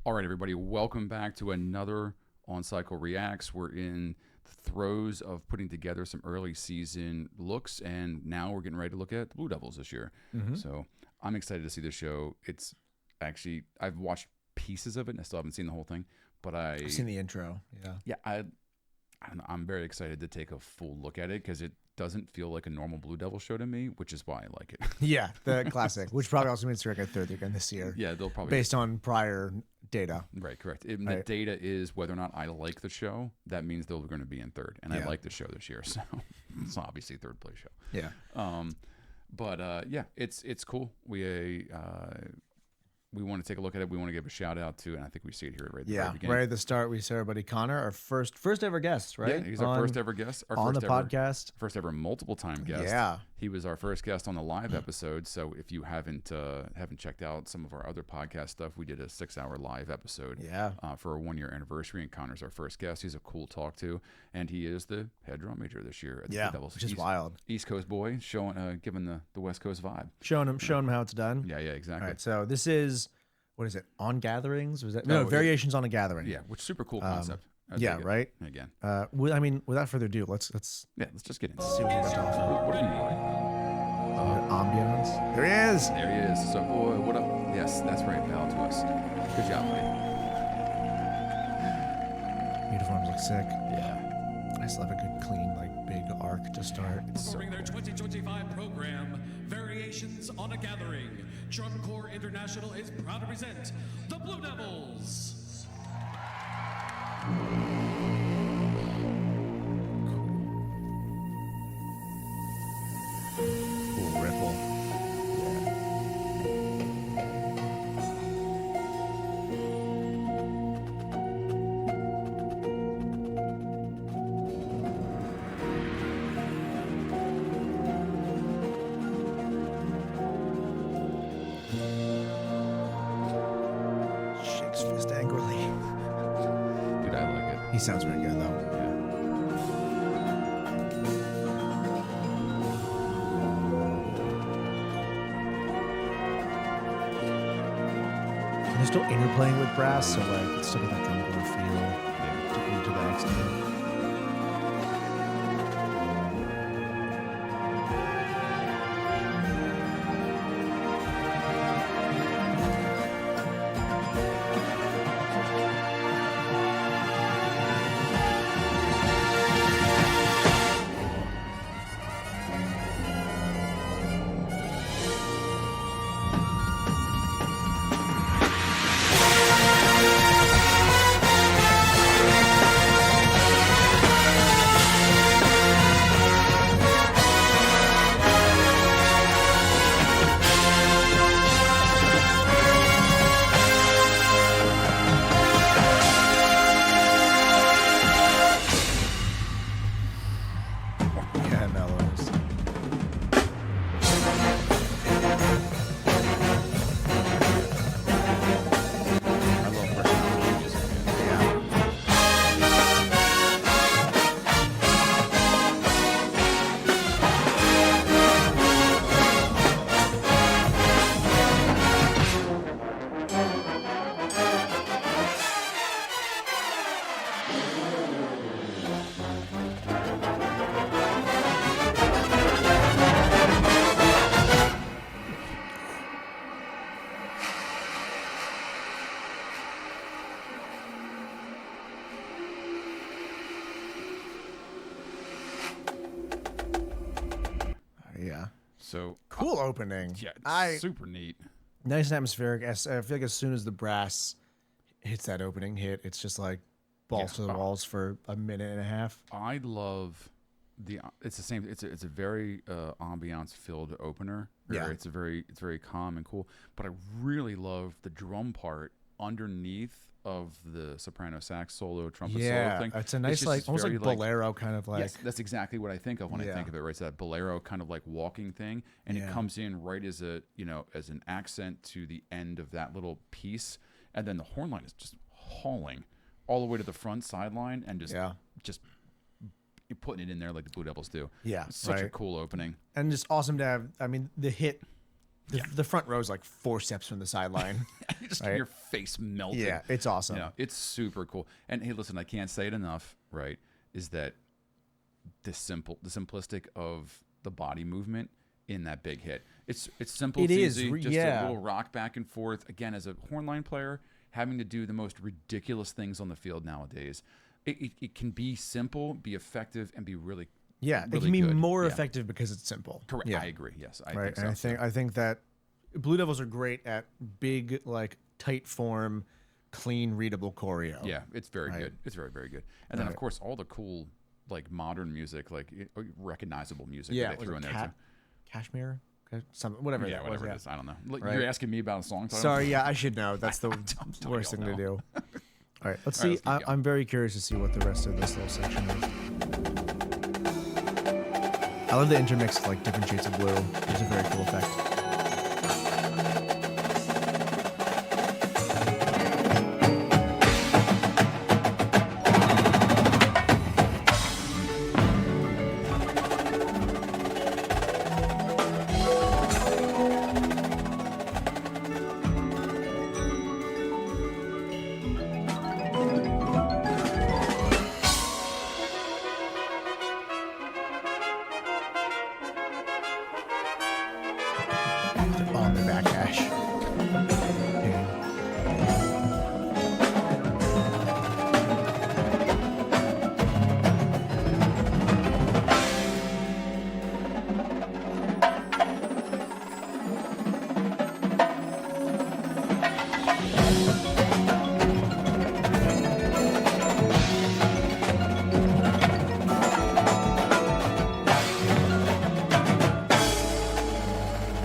All right, everybody, welcome back to another On Cycle Reacts. We're in the throes of putting together some early season looks, and now we're getting ready to look at the Blue Devils this year. So I'm excited to see the show. It's actually, I've watched pieces of it, and I still haven't seen the whole thing, but I've seen the intro. Yeah, I don't know, I'm very excited to take a full look at it because it doesn't feel like a normal Blue Devil show to me, which is why I like it. Yeah, the classic, which probably also means they're like a third again this year. Yeah, they'll probably based on prior data. Right, correct. The data is whether or not I like the show. That means they're going to be in third, and I like the show this year, so it's obviously a third place show. Yeah. Yeah, it's cool. We want to take a look at it. We want to give a shout out to, and I think we see it here right at the very beginning. Right at the start, we see our buddy Connor, our first ever guest, right? Yeah, he's our first ever guest. On the podcast. First ever multiple time guest. Yeah. He was our first guest on the live episode. So if you haven't checked out some of our other podcast stuff, we did a 6-hour live episode for a 1-year anniversary, and Connor's our first guest. He's a cool talk to, and he is the head drum major this year at the Blue Devils. Which is wild. East Coast boy, giving the West Coast vibe. Showing him how it's done. Yeah, exactly. All right, so this is, what is it? On Gatherings? Was that Variations on a Gathering? Yeah, which super cool concept. Right. Again. I mean, without further ado, let's just get into it. See what we got to offer. What do you like? Ambiance. There he is. There he is. So, what up? Yes, that's right. Bow to us. Good job, buddy. Uniforms look sick. Yeah. I still have a good, clean, big arc to start. Performing their 2025 program, Variations on a Gathering, Drum Corps International is proud to present the Blue Devils. Cool ripple. Shakes fist angrily. Dude, I like it. He sounds very good though. They're still interplaying with brass, so it's still got that drum corps feel to the extent. Yeah, mellows. I love personality music. Yeah. So Cool opening. yeah, super neat. Nice and atmospheric. I feel like as soon as the brass hits that opening hit, it's just like balls to the walls for a minute and a half. I love it's the same. It's a very ambiance filled opener. Yeah. It's very calm and cool. But I really love the drum part underneath of the soprano sax solo trumpet solo thing. It's a nice almost like bolero kind of yes, that's exactly what I think of when I think of it, right? It's that bolero kind of walking thing, and it comes in right as as an accent to the end of that little piece, and then the horn line is just hauling all the way to the front sideline and just putting it in there like the Blue Devils do. Yeah, It's such a cool opening. And just awesome to have. I mean, the hit The front row is like 4 steps from the sideline. You just Right. your face melted. Yeah, it's awesome. Yeah, it's super cool. And hey, listen, I can't say it enough, right? Is that the simplistic of the body movement in that big hit. It's simple, It it's is, easy, just yeah. a little rock back and forth. Again, as a hornline player, having to do the most ridiculous things on the field nowadays, it can be simple, be effective, and be really Yeah, it really can be good. more Yeah. effective because it's simple. correct. Yeah. I agree. Yes, I Right. think so. And I think that Blue Devils are great at big, like tight form, clean, readable choreo. Yeah, it's very Right. good. It's very, very good. And then, of Right. course, all the cool, like modern music, like recognizable music Yeah. that they threw in there too. Cashmere, whatever. Yeah, that whatever was, it is. I don't know. Right. You're asking me about a song title? Sorry, yeah, I should know. That's the totally worst thing don't to know. do. All right, let's All right, see. let's keep I'm very curious to see what the rest of this little section is. I love the intermix of like different shades of blue. It's a very cool effect. On the back hash.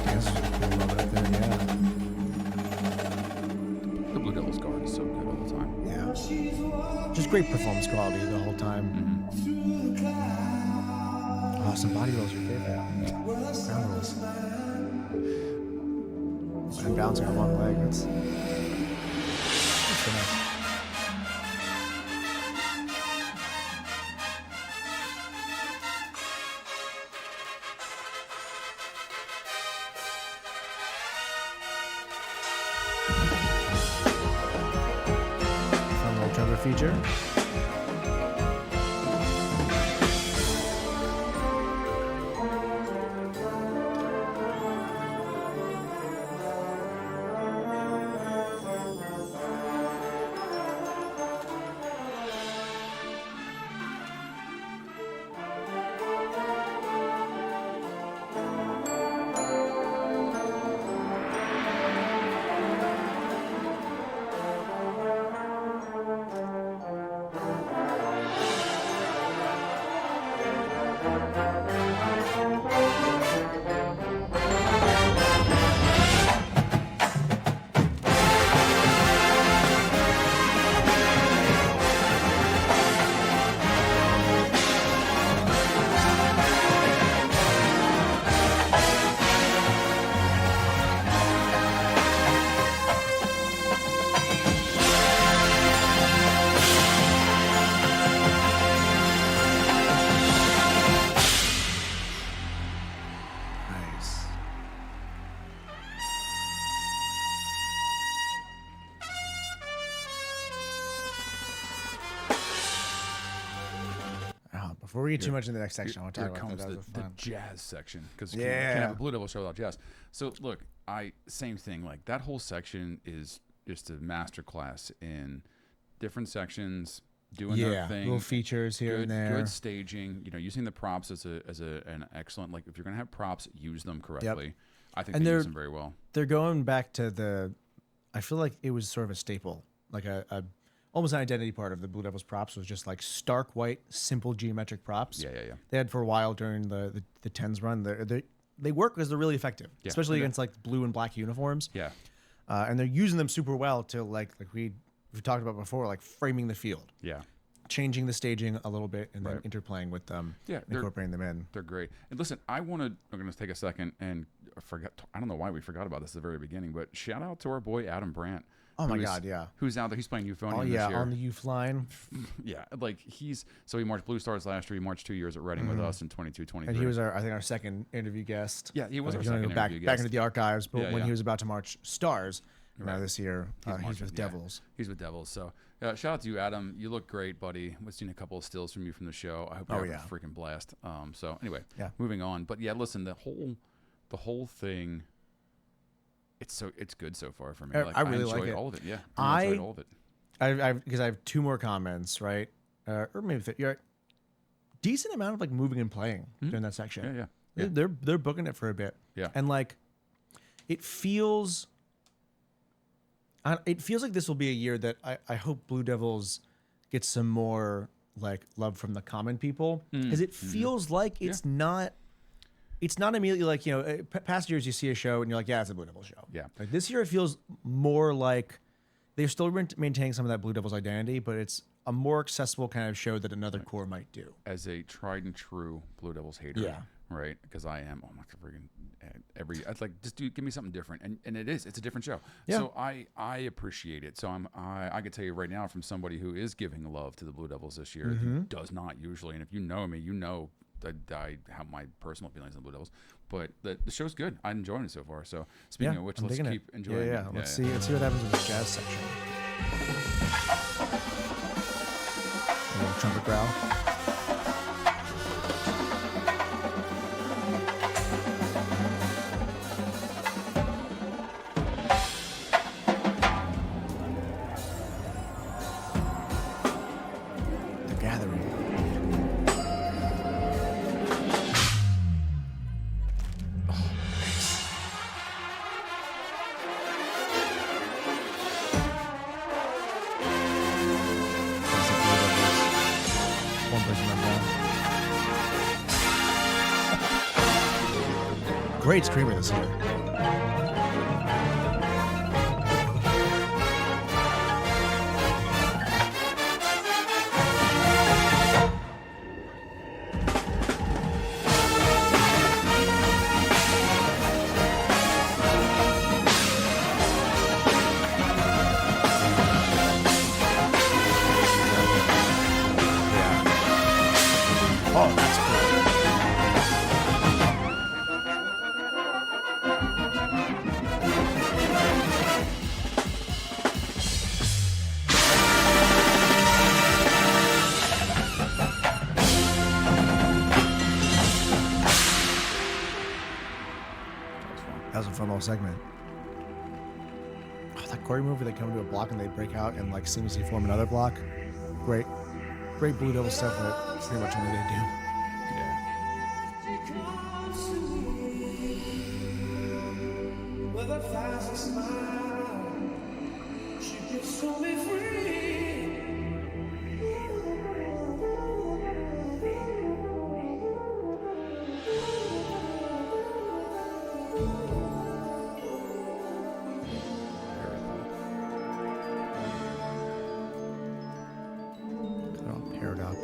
Yes, cool moment up there, yeah. The Blue Devils guard is so good all the time. Yeah. Just great performance quality the whole time. Oh, some body rolls are your favorite. Ground rolls. And bouncing on one leg. That's so nice. Fun little trumpet feature. Nice. Before we get too much into the next section, I want to Here talk about comes that. the, That was the fun. jazz section because Yeah. can't have a Blue Devil show without jazz. So look, same thing. Like that whole section is just a masterclass in different sections doing their Yeah, thing. little features here good, and there. good staging. You know, using the props as an excellent. Like if you're gonna have props, use them correctly. I think And they they're- use them very well. They're going back to the. I feel like it was sort of a staple, like a almost an identity part of the Blue Devils props was just like stark white, simple geometric props. Yeah. They had for a while during the tens run. They work because they're really effective, Yeah. especially And against like blue and black uniforms. Yeah. And they're using them super well to like we've talked about before, like framing the field, Yeah. changing the staging a little bit, and then Right. interplaying with them, Yeah, and they're- incorporating them in. They're great. And listen, I'm going to take a second and forget. I don't know why we forgot about this at the very beginning, but shout out to our boy Adam Brandt. Oh my God, yeah. Who's out there? He's playing euphonium Oh this yeah, year. on the youth line. Yeah, like he marched Blue Stars last year. He marched 2 years at Reading with us in 22, 23. And he was our second interview guest. Yeah, he was Like, our if you wanna second go interview back guest. into the archives, but Yeah, when yeah. he was about to march Stars, now Right. this year he's marching, with yeah. Devils. He's with Devils. So shout out to you, Adam. You look great, buddy. We've seen a couple of stills from you from the show. I hope you have yeah. a freaking blast. So anyway, Yeah. moving on. But yeah, listen, the whole thing. It's good so far for me. I really enjoyed like it. all of it. Yeah, I enjoyed all of it. because I have two more comments, right? Or maybe you're right. Decent amount of like moving and playing during that section. Yeah, yeah. They're booking it for a bit. Yeah. And like, it feels like this will be a year that I hope Blue Devils get some more like love from the common people, because it feels like it's not immediately like, you know, past years you see a show and you're like, yeah, it's a Blue Devils show. Yeah. Like this year it feels more like they're still maintaining some of that Blue Devils identity, but it's a more accessible kind of show that another core might do. As a tried and true Blue Devils hater, Yeah. right? Because I am. Oh my freaking I'd like just give me something different, and it's a different show. Yeah. So I appreciate it. So I can tell you right now from somebody who is giving love to the Blue Devils this year, who does not usually, and if you know me, you know that I have my personal feelings on the Blue Devils, but the show's good. I'm enjoying it so far. So speaking of which, I'm let's digging keep it. enjoying Yeah. it. Let's see what happens in the jazz section. A little trumpet growl. The Gathering. Classic Blue Devils. One person left out. Great screamer this year. Oh, that's cool. That was a fun little segment. Oh, that choreo move where they come to a block and they break out and like seamlessly form another block. Great Blue Devil stuff that pretty much only they do. Yeah. With a fast smile, she gets to me free. They're all paired up.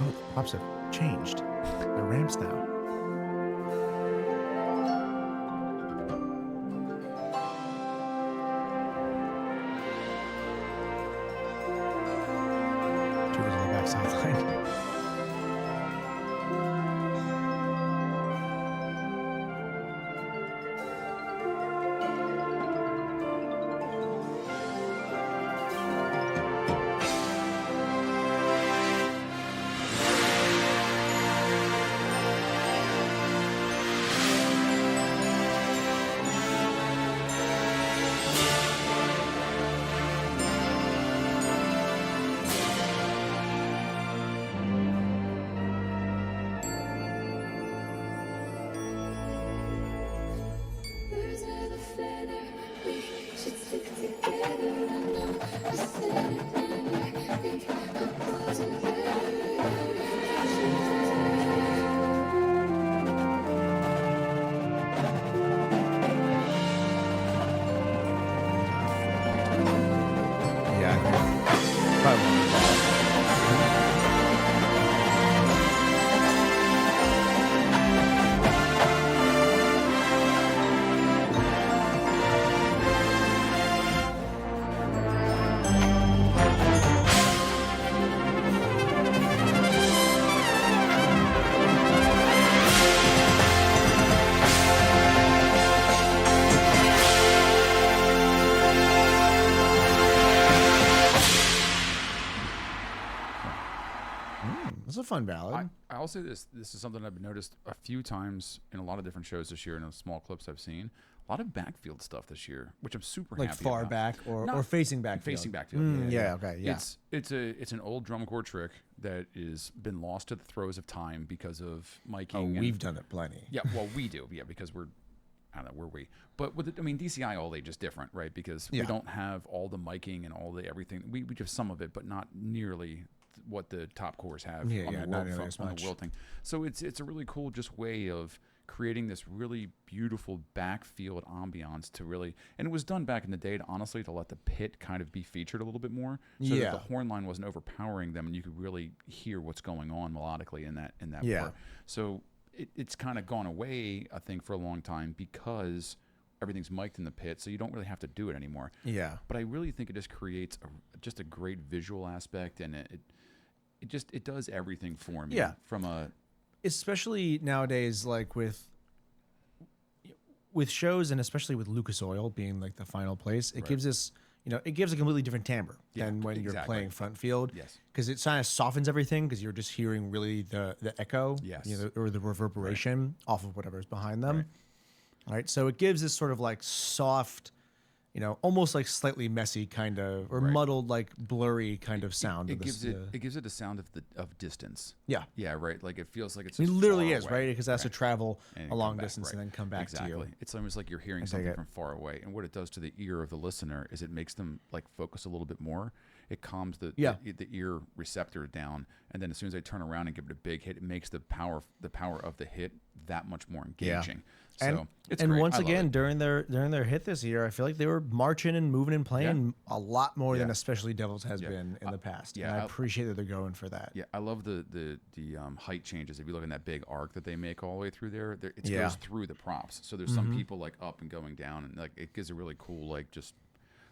Oh, the props have changed. They're ramps now. Tubers on the back sideline. fun ballad. I'll say this. This is something I've noticed a few times in a lot of different shows this year and the small clips I've seen. A lot of backfield stuff this year, which I'm super Like happy far about. back or Not facing back. Facing backfield. Okay, yeah. It's an old drum corps trick that is been lost to the throes of time because of miking. Oh, and- we've done it plenty. Yeah, well, we do. Yeah, because we're, I don't know, where we. But with I mean, DCI all age is different, right? Because we don't have all the miking and all the everything. We have some of it, but not nearly what the top cores have on the not nearly as much. the world thing. So it's a really cool just way of creating this really beautiful backfield ambiance to really, and it was done back in the day to honestly to let the pit kind of be featured a little bit more, so that the horn line wasn't overpowering them, and you could really hear what's going on melodically in that part. So it's kind of gone away, I think, for a long time because everything's mic'd in the pit, so you don't really have to do it anymore. Yeah. But I really think it just creates just a great visual aspect, and it does everything for me. Yeah. From a Especially nowadays, like with shows and especially with Lucas Oil being like the final place, it gives us, it gives a completely different timbre than when you're playing front field. Yes. Because it kind of softens everything because you're just hearing really the echo, Yes. or the reverberation off of whatever's behind them. Right. So it gives this sort of like soft, almost like slightly messy kind of, or muddled, like blurry kind of sound. it gives it a sound of distance. Yeah. Yeah, right. Like it feels like it's. It just literally far is, away. right? Because it has to travel And a long come back, distance right. and then come back exactly. to you. It's almost like you're hearing dig something it. from far away, and what it does to the ear of the listener is it makes them like focus a little bit more. It calms the ear receptor down, and then as soon as they turn around and give it a big hit, it makes the power of the hit that much more engaging. So it's and great. once I love again it. during their hit this year, I feel like they were marching and moving and playing a lot more than especially Devils has been in the past. yeah, and I appreciate that they're going for that. Yeah, I love the height changes. If you look in that big arc that they make all the way through there, it goes through the props. So there's some people like up and going down, and like it gives a really cool like just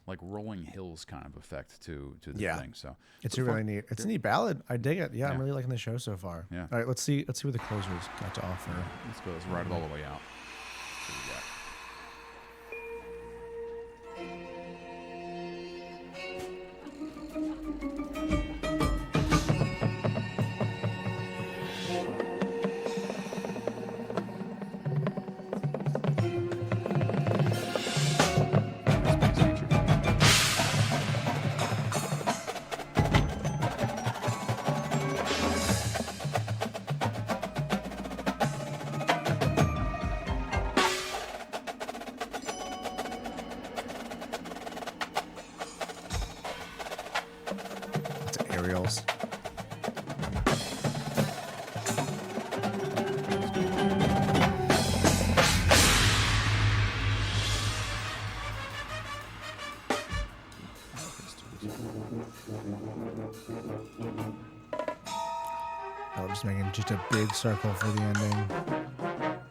like rolling hills kind of effect to the thing. So It's a really fun- neat. It's a neat ballad. I dig it. Yeah, I'm really liking the show so far. Yeah. All right, let's see what the closers got to offer. Let's go. Let's ride it all the way out. See what we got. It's aerials. Oh, just making just a big circle for the ending.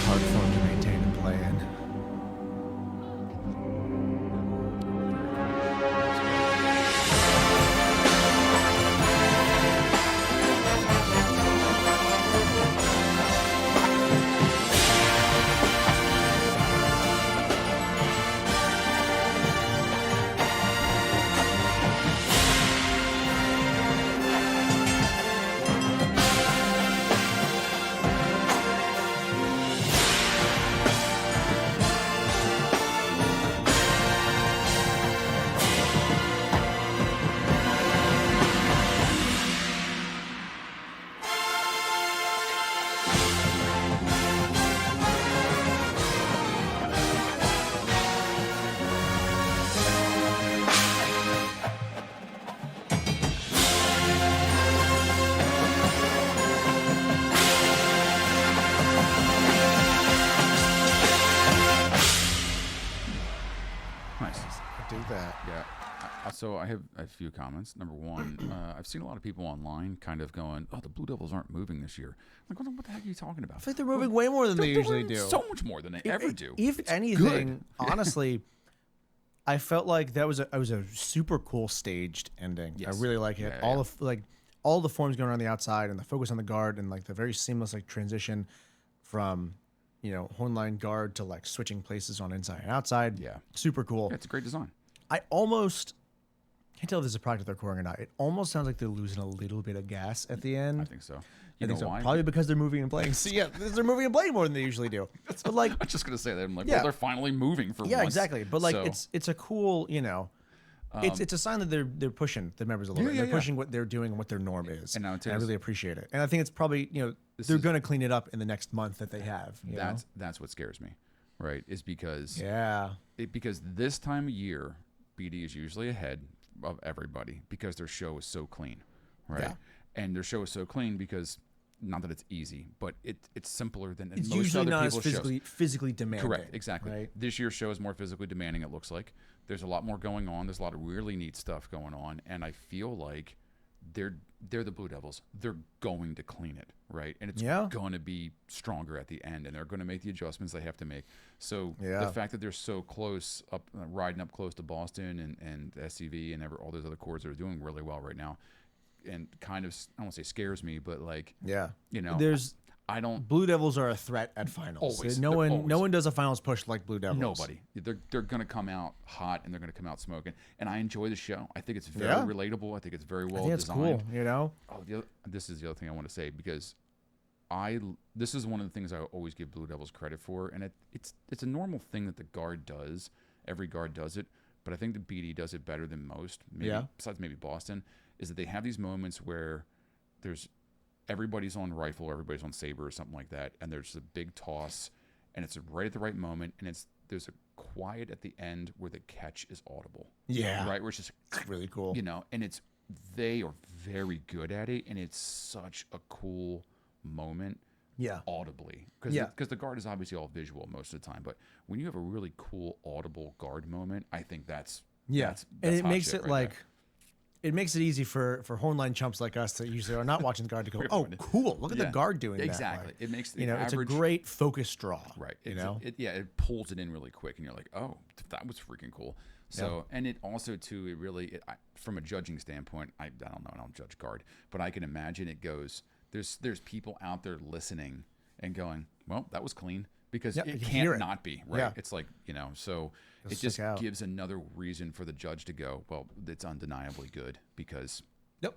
Hard for him to maintain and play in. Nice. I do that. Yeah. So I have a few comments. Number one, I've seen a lot of people online kind of going, "Oh, the Blue Devils aren't moving this year." I'm like, what the heck are you talking about? I feel like they're moving way more than they usually do. So much more than they ever do. If It's anything, good. honestly, I felt like that was a super cool staged ending. Yes. I really like it. Yeah, All the forms going around the outside and the focus on the guard and like the very seamless like transition from hornline guard to like switching places on inside and outside. Yeah. Super cool. Yeah, it's a great design. I almost can't tell if this is a product they're coring or not. It almost sounds like they're losing a little bit of gas at the end. I think so. I You know think so. why? Probably because they're moving and playing. So, yeah, they're moving and playing more than they usually do. But like, I was just gonna say that. I'm like, Yeah. well, they're finally moving for yeah, once. exactly. But like, So, it's a cool, it's a sign that they're pushing the members a little bit. yeah, They're yeah. pushing what they're doing and what their norm is. And now it I is- really appreciate it. And I think it's probably they're is- going to clean it up in the next month that they have. You know? that's what scares me, right? Is because Yeah. because this time of year, BD is usually ahead of everybody because their show is so clean, right? Yeah. And their show is so clean because not that it's easy, but it's simpler than It's most usually other not as people's shows. physically demanding. Correct, exactly. Right? This year's show is more physically demanding, it looks like. There's a lot more going on. There's a lot of really neat stuff going on. And I feel like they're the Blue Devils. They're going to clean it, right? And it's Yeah. going to be stronger at the end, and they're going to make the adjustments they have to make. So Yeah. the fact that they're so close, riding up close to Boston and SCV and all those other cords that are doing really well right now, and kind of, I don't want to say scares me, but like, Yeah. there's, I don't, Blue Devils are a threat at finals. Always. No They're one always. does a finals push like Blue Devils. nobody. They're going to come out hot and they're going to come out smoking. And I enjoy the show. I think it's very Yeah. relatable. I think it's very well I think it's designed. cool, Oh, this is the other thing I want to say because this is one of the things I always give Blue Devils credit for, and it's a normal thing that the guard does. Every guard does it, but I think the BD does it better than most. Maybe, Yeah. Besides maybe Boston, is that they have these moments where everybody's on rifle or everybody's on saber or something like that, and there's a big toss, and it's right at the right moment, and there's a quiet at the end where the catch is audible. Yeah. Right, where it's just It's really cool. and they are very good at it, and it's such a cool moment Yeah. audibly because Yeah. the guard is obviously all visual most of the time, but when you have a really cool audible guard moment, I think that's Yeah. that's And it hot makes shit it right like there. it makes it easy for hornline chumps like us that usually are not watching the guard to go, oh, cool, look at the Yeah. guard doing Exactly. that. Like, It makes the it's a average- great focus draw. Right. It pulls it in really quick, and you're like, oh, that was freaking cool. So, and it also too, from a judging standpoint, I don't know, I don't judge guard, but I can imagine it goes. There's people out there listening and going, well, that was clean because Yeah, it you can hear can't it. not be right. Yeah. It's like so It'll it just stick out. gives another reason for the judge to go, well, it's undeniably good because Yep.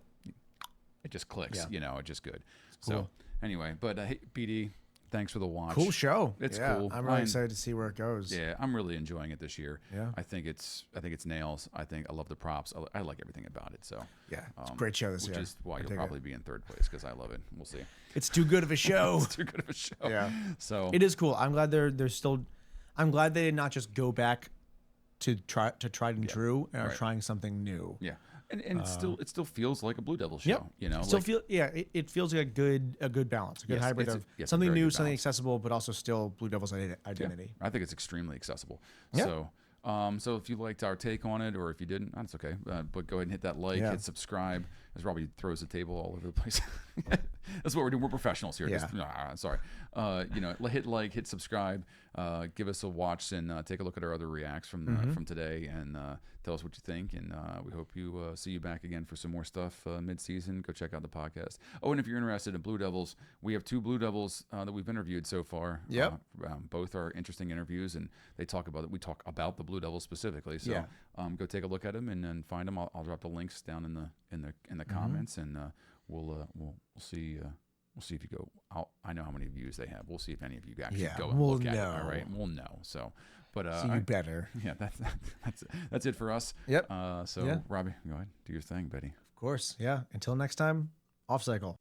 it just clicks. Yeah. It's just good. cool. So anyway, but hey, BD, thanks for the watch. Cool show. It's Yeah, cool. I'm really excited to see where it goes. Yeah, I'm really enjoying it this year. Yeah. I think it's nails. I love the props. I like everything about it. So Yeah, it's a great show this which year. is why I you'll dig it. probably be in third place because I love it. We'll see. It's too good of a show. It's too good of a show. Yeah. So It is cool. I'm glad they're still. I'm glad they did not just go back to tried and true and are right. trying something new. yeah, and it still feels like a Blue Devil show. Yep. You know, Still like, it feels like a good balance, a good Yes, hybrid it's a- of yes, a something very new, good something balance. accessible, but also still Blue Devil's yeah, identity. I think it's extremely accessible. Yeah. So if you liked our take on it, or if you didn't, that's okay. But go ahead and hit that like, Yeah. hit subscribe. As Robbie throws the table all over the place. That's what we're doing. We're professionals here. Yeah. Sorry. Hit like, hit subscribe. Give us a watch and take a look at our other reacts from today, and tell us what you think. And we hope you see you back again for some more stuff mid-season. Go check out the podcast. Oh, and if you're interested in Blue Devils, we have 2 Blue Devils that we've interviewed so far. Yep. Both are interesting interviews, and we talk about the Blue Devils specifically. So Yeah. go take a look at them and find them. I'll drop the links down in the comments, and we'll see. We'll see if you go. I know how many views they have. We'll see if any of you actually Yeah, go and we'll look at it. know. All right, we'll know. So, but So you better. yeah, that's it for us. Yep. So Yeah. Robbie, go ahead, do your thing, Betty. Of course. Yeah. Until next time, off cycle.